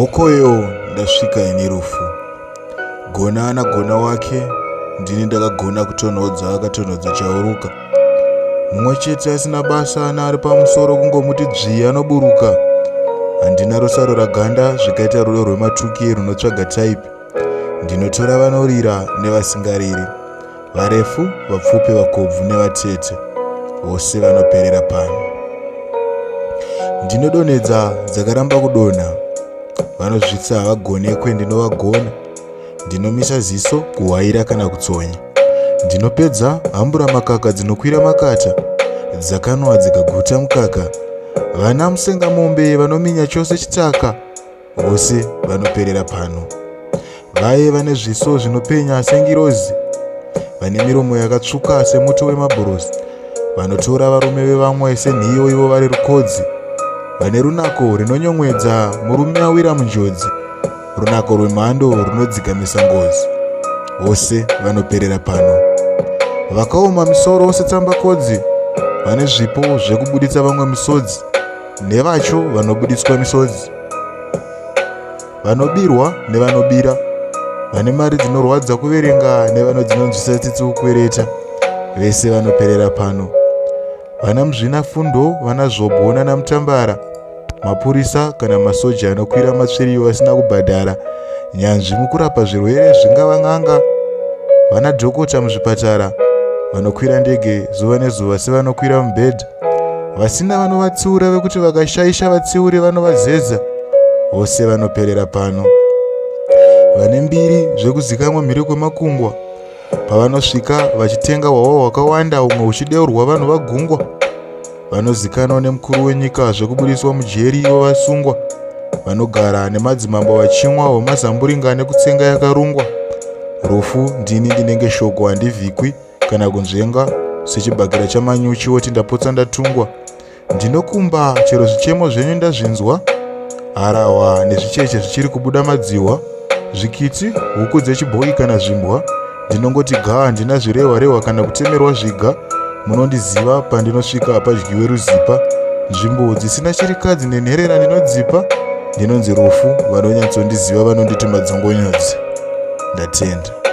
Hokoyo ndasvika ine rufu. Gona ana gona wake, ndini ndakagona kutonhodza akatonhodza chauruka. Mumwe chete asina basa ana ari pamusoro kungomuti dzvi anoburuka. Handina rusaro raganda zvikaita rudo rwematuki runotsvaga taipi. Ndinotora vanorira nevasingariri, varefu, vapfupi, vakobvu nevatete, vose vanoperera pano. Ndinodonhedza dzakaramba kudonha, vanozvitsa havagonekwe ndinovagona. Ndinomisa ziso kuhwaira kana kutsonya. Ndinopedza hambura makaka dzinokwira makata, dzakanwa dzikaguta mukaka. Vana musengamombe vanominya chose chitaka, vose vanoperera pano. Vaye vane zviso zvinopenya sengirozi, vane miromo yakatsvuka semuto wemabhurosi, vanotora varume vevamwe senhiyo ivo vari rukodzi, vane runako rinonyomwedza murume awira munjodzi, runako rwemhando runodzikamisa ngozi, vose vanoperera pano. Vakaoma misoro setsambakodzi, vane zvipo zvekubuditsa vamwe misodzi, nevacho vanobuditswa misodzi, vanobirwa nevanobira, vane mari dzinorwadza kuverenga nevanodzinonzwisa tsitsi kukwereta, vese vanoperera pano. Vana muzvina fundo, vana zvobo nanamutambara, mapurisa kana masoja anokwira matsviriyo asina kubhadhara, nyanzvi mukurapa zvirwere zvingava n'anga, vana dhokota muzvipatara, vanokwira ndege zuva nezuva sevanokwira mubhedha, vasina vanovatsiura vekuti vakashaisha vatsiuri vanovazeza, vose vanoperera pano. Vane mbiri zvekuzikamwa mhiri kwemakungwa, pavanosvika vachitenga hwahwa hwakawanda humwe huchideurwa vanhu vagungwa, vanozikanwa nemukuru wenyika zvekubudiswa mujeri ivo vasungwa, vanogara nemadzimambo vachimwa hwemazamburinga nekutsenga yakarungwa. Rufu ndini ndinenge shoko handivhikwi kana kunzvenga sechibhakira chamanyuchi woti ndapotsa ndatungwa. Ndinokumba chero zvichemo zvenyu ndazvinzwa, harahwa nezvicheche zvichiri kubuda madziwa, zvikiti, huku dzechibhoi kana zvimbwa. Ndinongoti ga, handina zvirehwa-rehwa kana kutemerwa zviga. Munondiziva pandinosvika padyiwe ruzipa, nzvimbo dzisina chirikadzi nenherera ndinodzipa. Ndinonzi rufu, vanonyatsondiziva vanonditi madzongonyodzi. Ndatenda.